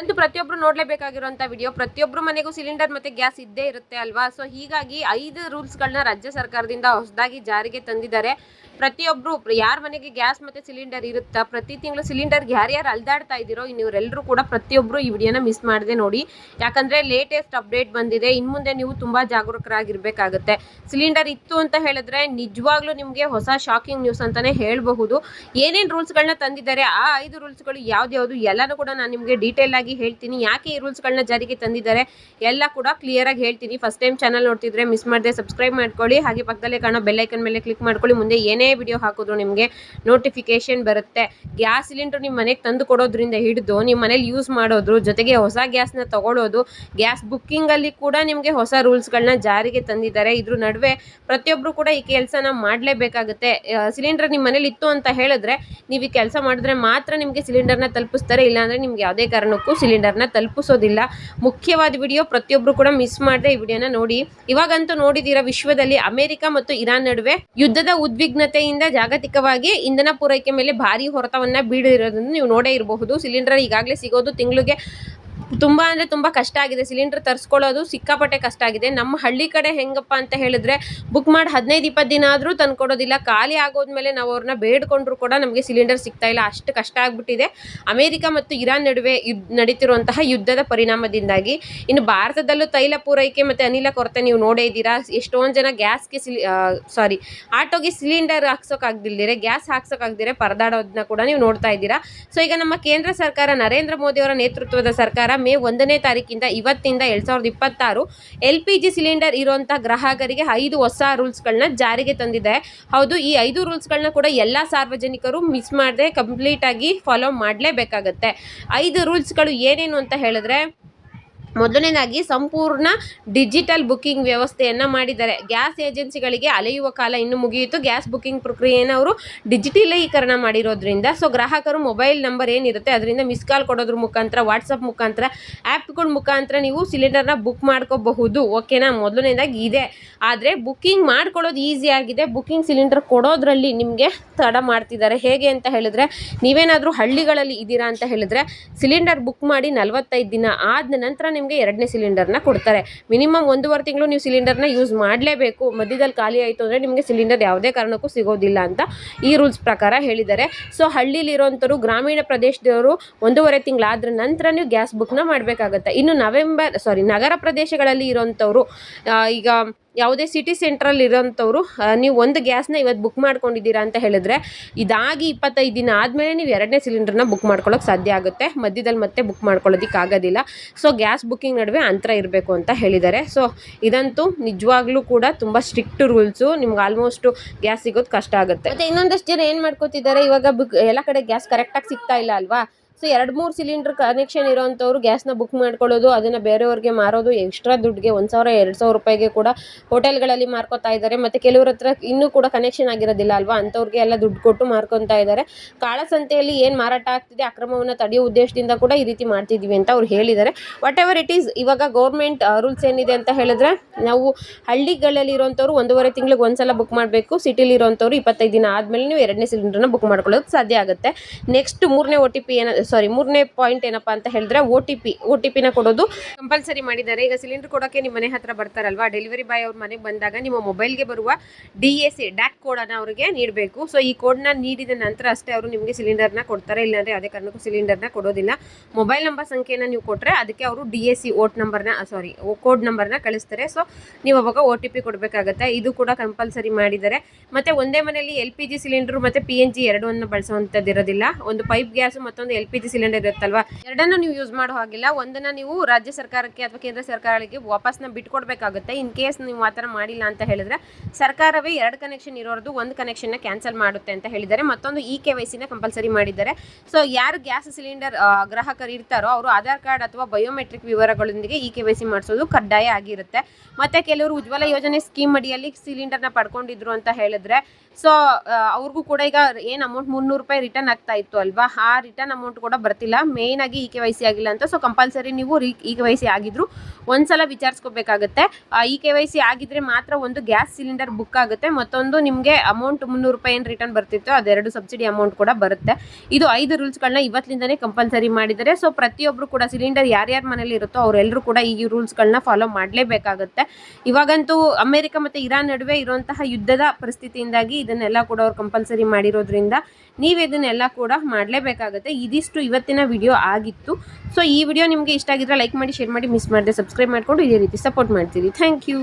ಇದಂತೂ ಪ್ರತಿಯೊಬ್ರು ನೋಡ್ಲೇಬೇಕಾಗಿರುವಂತ ವಿಡಿಯೋ. ಪ್ರತಿಯೊಬ್ರು ಮನೆಗೂ ಸಿಲಿಂಡರ್ ಮತ್ತೆ ಗ್ಯಾಸ್ ಇದ್ದೇ ಇರುತ್ತೆ ಅಲ್ವಾ. ಸೊ ಹೀಗಾಗಿ 5 ರೂಲ್ಸ್ಗಳನ್ನ ರಾಜ್ಯ ಸರ್ಕಾರದಿಂದ ಹೊಸದಾಗಿ ಜಾರಿಗೆ ತಂದಿದ್ದಾರೆ. ಪ್ರತಿಯೊಬ್ರು ಯಾರ ಮನೆಗೆ ಗ್ಯಾಸ್ ಮತ್ತೆ ಸಿಲಿಂಡರ್ ಇರುತ್ತಾ, ಪ್ರತಿ ತಿಂಗಳು ಸಿಲಿಂಡರ್ ಯಾರ್ಯಾರು ಅಲ್ದಾಡ್ತಾ ಇದ್ದೀರೋ ಇವರೆಲ್ಲರೂ ಕೂಡ ಪ್ರತಿಯೊಬ್ರು ಈ ವಿಡಿಯೋನ ಮಿಸ್ ಮಾಡದೆ ನೋಡಿ. ಯಾಕಂದ್ರೆ ಲೇಟೆಸ್ಟ್ ಅಪ್ಡೇಟ್ ಬಂದಿದೆ. ಇನ್ ಮುಂದೆ ನೀವು ತುಂಬಾ ಜಾಗರೂಕರಾಗಿರ್ಬೇಕಾಗುತ್ತೆ. ಸಿಲಿಂಡರ್ ಇತ್ತು ಅಂತ ಹೇಳಿದ್ರೆ ನಿಜವಾಗ್ಲೂ ನಿಮ್ಗೆ ಹೊಸ ಶಾಕಿಂಗ್ ನ್ಯೂಸ್ ಅಂತಾನೆ ಹೇಳಬಹುದು. ಏನೇನ್ ರೂಲ್ಸ್ಗಳನ್ನ ತಂದಿದ್ದಾರೆ, ಆ 5 ರೂಲ್ಸ್ಗಳು ಯಾವ್ದು ಎಲ್ಲಾನು ಕೂಡ ನಾನು ನಿಮ್ಗೆ ಡೀಟೇಲ್ ಆಗಿ ಹೇಳ್ತೀನಿ. ಯಾಕೆ ಈ ರೂಲ್ಸ್ಗಳನ್ನ ಜಾರಿಗೆ ತಂದಿದ್ದಾರೆ ಎಲ್ಲ ಕೂಡ ಕ್ಲಿಯರ್ ಆಗಿ ಹೇಳ್ತೀನಿ. ಫಸ್ಟ್ ಟೈಮ್ ಚಾನಲ್ ನೋಡ್ತಿದ್ರೆ ಮಿಸ್ ಮಾಡದೆ ಸಬ್ಸ್ಕ್ರೈಬ್ ಮಾಡ್ಕೊಳ್ಳಿ. ಹಾಗೆ ಪಕ್ಕದಲ್ಲೇ ಕಾಣೋ ಬೆಲ್ ಐಕನ್ ಮೇಲೆ ಕ್ಲಿಕ್ ಮಾಡ್ಕೊಳ್ಳಿ. ಮುಂದೆ ಏನೇ ವಿಡಿಯೋ ಹಾಕಿದ್ರು ನಿಮಗೆ ನೋಟಿಫಿಕೇಶನ್ ಬರುತ್ತೆ. ಗ್ಯಾಸ್ ಸಿಲಿಂಡರ್ ನಿಮ್ಮ ಮನೆಗೆ ತಂದು ಕೊಡೋದ್ರಿಂದ ಹಿಡಿದು ನಿಮ್ಮ ಮನೇಲಿ ಯೂಸ್ ಮಾಡೋದ್ರ ಜೊತೆಗೆ ಹೊಸ ಗ್ಯಾಸ್ನ ತಗೊಳ್ಳೋದು, ಗ್ಯಾಸ್ ಬುಕ್ಕಿಂಗ್ ಅಲ್ಲಿ ಕೂಡ ನಿಮಗೆ ಹೊಸ ರೂಲ್ಸ್ಗಳನ್ನ ಜಾರಿಗೆ ತಂದಿದ್ದಾರೆ. ಇದ್ರ ನಡುವೆ ಪ್ರತಿಯೊಬ್ರು ಕೂಡ ಈ ಕೆಲಸನ ಮಾಡಲೇಬೇಕಾಗುತ್ತೆ. ಸಿಲಿಂಡರ್ ನಿಮ್ಮ ಮನೇಲಿ ಇತ್ತು ಅಂತ ಹೇಳಿದ್ರೆ ನೀವು ಈ ಕೆಲಸ ಮಾಡಿದ್ರೆ ಮಾತ್ರ ನಿಮಗೆ ಸಿಲಿಂಡರ್ನ ತಲುಪಿಸ್ತಾರೆ. ಇಲ್ಲಾಂದ್ರೆ ನಿಮ್ಗೆ ಯಾವುದೇ ಕಾರಣಕ್ಕೂ ಸಿಲಿಂಡರ್ನ ತಲುಪಿಸೋದಿಲ್ಲ. ಮುಖ್ಯವಾದ ವಿಡಿಯೋ, ಪ್ರತಿಯೊಬ್ರು ಕೂಡ ಮಿಸ್ ಮಾಡದೆ ಈ ವಿಡಿಯೋನ ನೋಡಿ. ಇವಾಗಂತೂ ನೋಡಿದೀರಾ, ವಿಶ್ವದಲ್ಲಿ ಅಮೆರಿಕ ಮತ್ತು ಇರಾನ್ ನಡುವೆ ಯುದ್ಧದ ಉದ್ವಿಗ್ನತೆಯಿಂದ ಜಾಗತಿಕವಾಗಿ ಇಂಧನ ಪೂರೈಕೆ ಮೇಲೆ ಭಾರಿ ಹೊರತವನ್ನ ಬೀಳಿರೋದನ್ನು ನೀವು ನೋಡೇ ಇರಬಹುದು. ಸಿಲಿಂಡರ್ ಈಗಾಗಲೇ ಸಿಗೋದು ತಿಂಗಳಿಗೆ ತುಂಬಾ ಅಂದ್ರೆ ತುಂಬಾ ಕಷ್ಟ ಆಗಿದೆ. ಸಿಲಿಂಡರ್ ತರಿಸ್ಕೊಳ್ಳೋದು ಸಿಕ್ಕಾಪಟ್ಟೆ ಕಷ್ಟ ಆಗಿದೆ. ನಮ್ಮ ಹಳ್ಳಿ ಕಡೆ ಹೆಂಗಪ್ಪ ಅಂತ ಹೇಳಿದ್ರೆ ಬುಕ್ ಮಾಡಿ 15-20 ದಿನ ಆದ್ರೂ ತಂದ್ಕೊಡೋದಿಲ್ಲ. ಖಾಲಿ ಆಗೋದ್ಮೇಲೆ ನಾವು ಅವ್ರನ್ನ ಬೇಡ್ಕೊಂಡ್ರು ಕೂಡ ನಮಗೆ ಸಿಲಿಂಡರ್ ಸಿಗ್ತಾ ಇಲ್ಲ. ಅಷ್ಟು ಕಷ್ಟ ಆಗ್ಬಿಟ್ಟಿದೆ ಅಮೆರಿಕ ಮತ್ತು ಇರಾನ್ ನಡುವೆ ನಡೀತಿರುವಂತಹ ಯುದ್ಧದ ಪರಿಣಾಮದಿಂದಾಗಿ. ಇನ್ನು ಭಾರತದಲ್ಲೂ ತೈಲ ಪೂರೈಕೆ ಮತ್ತೆ ಅನಿಲ ಕೊರತೆ ನೀವು ನೋಡೇ ಇದ್ದೀರಾ. ಎಷ್ಟೊಂದು ಜನ ಗ್ಯಾಸ್ಗೆ ಆಟೋಗೆ ಸಿಲಿಂಡರ್ ಹಾಕ್ಸೋಕಾಗ್ದಿಲ್ದಿರೆ, ಗ್ಯಾಸ್ ಹಾಕ್ಸೋಕಾಗ್ದಿರೆ ಪರದಾಡೋದನ್ನ ಕೂಡ ನೀವು ನೋಡ್ತಾ ಇದ್ದೀರಾ. ಸೊ ಈಗ ನಮ್ಮ ಕೇಂದ್ರ ಸರ್ಕಾರ, ನರೇಂದ್ರ ಮೋದಿ ಅವರ ನೇತೃತ್ವದ ಸರ್ಕಾರ ಮೇ 1ನೇ ತಾರೀಕಿಂದ ಇವತ್ತಿಂದ 2026 LPG ಸಿಲಿಂಡರ್ ಇರುವಂತಹ ಗ್ರಾಹಕರಿಗೆ 5 ಹೊಸ ರೂಲ್ಸ್ಗಳನ್ನ ಜಾರಿಗೆ ತಂದಿದೆ. ಹೌದು, ಈ 5 ರೂಲ್ಸ್ಗಳನ್ನ ಕೂಡ ಎಲ್ಲಾ ಸಾರ್ವಜನಿಕರು ಮಿಸ್ ಮಾಡದೆ ಕಂಪ್ಲೀಟ್ ಆಗಿ ಫಾಲೋ ಮಾಡಲೇಬೇಕಾಗತ್ತೆ. 5 ರೂಲ್ಸ್ಗಳು ಏನೇನು ಅಂತ ಹೇಳಿದ್ರೆ, ಮೊದಲನೇದಾಗಿ ಸಂಪೂರ್ಣ ಡಿಜಿಟಲ್ ಬುಕ್ಕಿಂಗ್ ವ್ಯವಸ್ಥೆಯನ್ನು ಮಾಡಿದ್ದಾರೆ. ಗ್ಯಾಸ್ ಏಜೆನ್ಸಿಗಳಿಗೆ ಅಲೆಯುವ ಕಾಲ ಇನ್ನು ಮುಗಿಯಿತು. ಗ್ಯಾಸ್ ಬುಕ್ಕಿಂಗ್ ಪ್ರಕ್ರಿಯೆಯನ್ನು ಅವರು ಡಿಜಿಟಲೀಕರಣ ಮಾಡಿರೋದ್ರಿಂದ ಸೊ ಗ್ರಾಹಕರು ಮೊಬೈಲ್ ನಂಬರ್ ಏನಿರುತ್ತೆ ಅದರಿಂದ ಮಿಸ್ ಕಾಲ್ ಕೊಡೋದ್ರ ಮುಖಾಂತರ, ವಾಟ್ಸಪ್ ಮುಖಾಂತರ, ಆ್ಯಪ್ಗಳ ಮುಖಾಂತರ ನೀವು ಸಿಲಿಂಡರ್ನ ಬುಕ್ ಮಾಡ್ಕೋಬಹುದು. ಓಕೆನಾ, ಮೊದಲನೇದಾಗಿ ಇದೆ. ಆದರೆ ಬುಕ್ಕಿಂಗ್ ಮಾಡ್ಕೊಳ್ಳೋದು ಈಸಿ ಆಗಿದೆ. ಬುಕ್ಕಿಂಗ್ ಸಿಲಿಂಡರ್ ಕೊಡೋದ್ರಲ್ಲಿ ನಿಮಗೆ ತಡ ಮಾಡ್ತಿದ್ದಾರೆ. ಹೇಗೆ ಅಂತ ಹೇಳಿದ್ರೆ, ನೀವೇನಾದರೂ ಹಳ್ಳಿಗಳಲ್ಲಿ ಇದ್ದೀರಾ ಅಂತ ಹೇಳಿದ್ರೆ ಸಿಲಿಂಡರ್ ಬುಕ್ ಮಾಡಿ 45 ದಿನ ಆದ ನಂತರ ನಿಮಗೆ 2ನೇ ಸಿಲಿಂಡರ್ನ ಕೊಡ್ತಾರೆ. ಮಿನಿಮಮ್ 1.5 ತಿಂಗಳು ನೀವು ಸಿಲಿಂಡರ್ನ ಯೂಸ್ ಮಾಡಲೇಬೇಕು. ಮಧ್ಯದಲ್ಲಿ ಖಾಲಿ ಆಯಿತು ಅಂದರೆ ನಿಮಗೆ ಸಿಲಿಂಡರ್ ಯಾವುದೇ ಕಾರಣಕ್ಕೂ ಸಿಗೋದಿಲ್ಲ ಅಂತ ಈ ರೂಲ್ಸ್ ಪ್ರಕಾರ ಹೇಳಿದ್ದಾರೆ. ಸೊ ಹಳ್ಳಿಲಿ ಇರೋಂಥವ್ರು, ಗ್ರಾಮೀಣ ಪ್ರದೇಶದವರು 1.5 ತಿಂಗಳಾದ ನಂತರ ನೀವು ಗ್ಯಾಸ್ ಬುಕ್ನ ಮಾಡಬೇಕಾಗತ್ತೆ. ಇನ್ನು ನಗರ ಪ್ರದೇಶಗಳಲ್ಲಿ ಇರೋಂಥವ್ರು, ಈಗ ಯಾವುದೇ ಸಿಟಿ ಸೆಂಟ್ರಲ್ಲಿ ಇರೋಂಥವ್ರು ನೀವು ಒಂದು ಗ್ಯಾಸ್ನ ಇವತ್ತು ಬುಕ್ ಮಾಡ್ಕೊಂಡಿದ್ದೀರಾ ಅಂತ ಹೇಳಿದ್ರೆ ಇದಾಗಿ 25 ದಿನ ಆದಮೇಲೆ ನೀವು 2ನೇ ಸಿಲಿಂಡರ್ನ ಬುಕ್ ಮಾಡ್ಕೊಳ್ಳೋಕೆ ಸಾಧ್ಯ ಆಗುತ್ತೆ. ಮಧ್ಯದಲ್ಲಿ ಮತ್ತೆ ಬುಕ್ ಮಾಡ್ಕೊಳ್ಳೋದಕ್ಕೆ ಆಗೋದಿಲ್ಲ. ಸೊ ಗ್ಯಾಸ್ ಬುಕ್ಕಿಂಗ್ ನಡುವೆ ಅಂತರ ಇರಬೇಕು ಅಂತ ಹೇಳಿದ್ದಾರೆ. ಸೊ ಇದಂತೂ ನಿಜವಾಗ್ಲೂ ಕೂಡ ತುಂಬ ಸ್ಟ್ರಿಕ್ಟ್ ರೂಲ್ಸು. ನಿಮ್ಗೆ ಆಲ್ಮೋಸ್ಟ್ ಗ್ಯಾಸ್ ಸಿಗೋದು ಕಷ್ಟ ಆಗುತ್ತೆ. ಮತ್ತು ಇನ್ನೊಂದಷ್ಟು ಜನ ಏನು ಮಾಡ್ಕೋತಿದ್ದಾರೆ, ಇವಾಗ ಎಲ್ಲ ಕಡೆ ಗ್ಯಾಸ್ ಕರೆಕ್ಟಾಗಿ ಸಿಗ್ತಾ ಇಲ್ಲ ಅಲ್ವಾ. ಸೊ 2-3 ಸಿಲಿಂಡರ್ ಕನೆಕ್ಷನ್ ಇರೋವಂಥವ್ರು ಗ್ಯಾಸ್ನ ಬುಕ್ ಮಾಡ್ಕೊಳ್ಳೋದು, ಅದನ್ನು ಬೇರೆಯವ್ರಿಗೆ ಮಾರೋದು, ಎಕ್ಸ್ಟ್ರಾ ದುಡ್ಡಿಗೆ 1,000-2,000 ರೂಪಾಯಿಗೆ ಕೂಡ ಹೋಟೆಲ್ಗಳಲ್ಲಿ ಮಾರ್ಕೋತಾ ಇದ್ದಾರೆ. ಮತ್ತು ಕೆಲವ್ರ ಹತ್ರ ಇನ್ನೂ ಕೂಡ ಕನೆಕ್ಷನ್ ಆಗಿರೋದಿಲ್ಲ ಅಲ್ವಾ, ಅಂಥವ್ರಿಗೆ ಎಲ್ಲ ದುಡ್ಡು ಕೊಟ್ಟು ಮಾರ್ಕೊತಾ ಇದ್ದಾರೆ. ಕಾಳಸಂತೆಯಲ್ಲಿ ಏನು ಮಾರಾಟ ಆಗ್ತಿದೆ, ಅಕ್ರಮವನ್ನು ತಡೆಯೋ ಉದ್ದೇಶದಿಂದ ಕೂಡ ಈ ರೀತಿ ಮಾಡ್ತಿದ್ದೀವಿ ಅಂತ ಅವ್ರು ಹೇಳಿದ್ದಾರೆ. ವಾಟ್ ಎವರ್ ಇಟ್ ಈಸ್, ಇವಾಗ ಗೌರ್ಮೆಂಟ್ ರೂಲ್ಸ್ ಏನಿದೆ ಅಂತ ಹೇಳಿದ್ರೆ, ನಾವು ಹಳ್ಳಿಗಳಲ್ಲಿ ಇರೋಂಥವ್ರು 1.5 ತಿಂಗಳಿಗೆ ಒಂದ್ಸಲ ಬುಕ್ ಮಾಡಬೇಕು. ಸಿಟಿಲಿ ಇರೋಂಥವ್ರು 25 ದಿನ ಆದಮೇಲೆ ನೀವು 2ನೇ ಸಿಲಿಂಡರ್ನ ಬುಕ್ ಮಾಡ್ಕೊಳ್ಳೋದು ಸಾಧ್ಯ ಆಗುತ್ತೆ. ನೆಕ್ಸ್ಟ್ ಮೂರನೇ ಪಾಯಿಂಟ್ ಏನಪ್ಪ ಅಂತ ಹೇಳಿದ್ರೆ, ಒ ಟಿ ಪಿನ ಕೊಡೋದು ಕಂಪಲ್ಸರಿ ಮಾಡಿದ್ದಾರೆ. ಈಗ ಸಿಲಿಂಡರ್ ಕೊಡೋಕ್ಕೆ ನಿಮ್ಮ ಮನೆ ಹತ್ರ ಬರ್ತಾರಲ್ವಾ, ಡೆಲಿವರಿ ಬಾಯ್ ಅವ್ರ ಮನೆಗೆ ಬಂದಾಗ ನಿಮ್ಮ ಮೊಬೈಲ್ಗೆ ಬರುವ DAC ಕೋಡನ್ನು ಅವರಿಗೆ ನೀಡಬೇಕು. ಸೊ ಈ ಕೋಡ್ನ ನೀಡಿದ ನಂತರ ಅಷ್ಟೇ ಅವರು ನಿಮಗೆ ಸಿಲಿಂಡರ್ನ ಕೊಡ್ತಾರೆ. ಇಲ್ಲಾಂದರೆ ಯಾವುದೇ ಕಾರಣಕ್ಕೂ ಸಿಲಿಂಡರ್ನ ಕೊಡೋದಿಲ್ಲ. ಮೊಬೈಲ್ ನಂಬರ್ ಸಂಖ್ಯೆನ ನೀವು ಕೊಟ್ಟರೆ ಅದಕ್ಕೆ ಅವರು DAC ಕೋಡ್ ನಂಬರ್ನ ಕಳಿಸ್ತಾರೆ. ಸೊ ನೀವು ಅವಾಗ OTP ಕೊಡಬೇಕಾಗತ್ತೆ. ಇದು ಕೂಡ ಕಂಪಲ್ಸರಿ ಮಾಡಿದ್ದಾರೆ. ಮತ್ತು ಒಂದೇ ಮನೆಯಲ್ಲಿ LPG ಸಿಲಿಂಡರ್ ಮತ್ತು PNG ಎರಡನ್ನು ಬಳಸುವಂಥದ್ದು ಇರೋದಿಲ್ಲ. ಒಂದು ಪೈಪ್ ಗ್ಯಾಸ್ ಮತ್ತೊಂದು LPG ಸಿಲಿಂಡರ್ ಇರುತ್ತಲ್ವಾ, ಎರಡನ್ನು ನೀವು ಯೂಸ್ ಮಾಡೋ ಹಾಗಿಲ್ಲ. ಒಂದನ್ನ ನೀವು ರಾಜ್ಯ ಸರ್ಕಾರಕ್ಕೆ ಅಥವಾ ಕೇಂದ್ರ ಸರ್ಕಾರಕ್ಕೆ ವಾಪಸ್ನ ಬಿಟ್ಕೊಡ್ಬೇಕಾಗುತ್ತೆ. ಇನ್ ಕೇಸ್ ನೀವು ಆ ಥರ ಮಾಡಿಲ್ಲ ಅಂತ ಹೇಳಿದ್ರೆ ಸರ್ಕಾರವೇ 2 ಕನೆಕ್ಷನ್ ಇರೋದು 1 ಕನೆಕ್ಷನ್ನ ಕ್ಯಾನ್ಸಲ್ ಮಾಡುತ್ತೆ ಅಂತ ಹೇಳಿದ್ದಾರೆ. ಮತ್ತೊಂದು EKYCನ ಕಂಪಲ್ಸರಿ ಮಾಡಿದ್ದಾರೆ. ಸೊ ಯಾರು ಗ್ಯಾಸ್ ಸಿಲಿಂಡರ್ ಗ್ರಾಹಕರು ಇರ್ತಾರೋ ಅವರು ಆಧಾರ್ ಕಾರ್ಡ್ ಅಥವಾ ಬಯೋಮೆಟ್ರಿಕ್ ವಿವರಗಳೊಂದಿಗೆ EKYC ಮಾಡಿಸೋದು ಕಡ್ಡಾಯ ಆಗಿರುತ್ತೆ. ಮತ್ತು ಕೆಲವರು ಉಜ್ವಲ ಯೋಜನೆ ಸ್ಕೀಮ್ ಅಡಿಯಲ್ಲಿ ಸಿಲಿಂಡರ್ನ ಪಡ್ಕೊಂಡಿದ್ರು ಅಂತ ಹೇಳಿದ್ರೆ ಸೊ ಅವ್ರಿಗೂ ಕೂಡ ಈಗ ಏನು ಅಮೌಂಟ್ 300 ರೂಪಾಯಿ ರಿಟರ್ನ್ ಆಗ್ತಾ ಇತ್ತು ಅಲ್ವಾ, ಆ ರಿಟರ್ನ್ ಅಮೌಂಟ್ ಕೂಡ ಬರ್ತಿಲ್ಲ. ಮೇಯ್ನ್ ಆಗಿ KYC ಆಗಿಲ್ಲ ಅಂತ. ಸೊ ಕಂಪಲ್ಸರಿ ನೀವು KYC ಆಗಿದ್ರು ಒಂದ್ಸಲ ವಿಚಾರಿಸ್ಕೋಬೇಕಾಗುತ್ತೆ. KYC ಆಗಿದ್ರೆ ಮಾತ್ರ ಒಂದು ಗ್ಯಾಸ್ ಸಿಲಿಂಡರ್ ಬುಕ್ ಆಗುತ್ತೆ, ಮತ್ತೊಂದು ನಿಮಗೆ ಅಮೌಂಟ್ 300 ರೂಪಾಯಿ ಏನು ರಿಟರ್ನ್ ಬರ್ತಿತ್ತು ಅದೆರಡು ಸಬ್ಸಿಡಿ ಅಮೌಂಟ್ ಕೂಡ ಬರುತ್ತೆ. ಇದು 5 ರೂಲ್ಸ್ಗಳನ್ನ ಇವತ್ತಿಂದನೇ ಕಂಪಲ್ಸರಿ ಮಾಡಿದ್ದಾರೆ. ಸೊ ಪ್ರತಿಯೊಬ್ಬರು ಕೂಡ ಸಿಲಿಂಡರ್ ಯಾರ್ಯಾರ ಮನೇಲಿ ಇರುತ್ತೋ ಅವರೆಲ್ಲರೂ ಕೂಡ ಈ ರೂಲ್ಸ್ಗಳನ್ನ ಫಾಲೋ ಮಾಡಲೇಬೇಕಾಗುತ್ತೆ. ಇವಾಗಂತೂ ಅಮೆರಿಕ ಮತ್ತು ಇರಾನ್ ನಡುವೆ ಇರುವಂತಹ ಯುದ್ಧದ ಪರಿಸ್ಥಿತಿಯಿಂದಾಗಿ ಇದನ್ನೆಲ್ಲ ಕೂಡ ಅವ್ರು ಕಂಪಲ್ಸರಿ ಮಾಡಿರೋದ್ರಿಂದ ನೀವು ಇದನ್ನೆಲ್ಲ ಕೂಡ ಮಾಡಲೇಬೇಕಾಗುತ್ತೆ. ಇದಿಷ್ಟು ಇವತ್ತಿನ ವಿಡಿಯೋ ಆಗಿತ್ತು. ಸೊ ಈ ವಿಡಿಯೋ ನಿಮಗೆ ಇಷ್ಟ ಆಗಿದ್ರೆ ಲೈಕ್ ಮಾಡಿ, ಶೇರ್ ಮಾಡಿ, ಮಿಸ್ ಮಾಡದೆ ಸಬ್ಸ್ಕ್ರೈಬ್ ಮಾಡಿಕೊಂಡು ಇದೇ ರೀತಿ ಸಪೋರ್ಟ್ ಮಾಡ್ತೀರಿ. Thank you.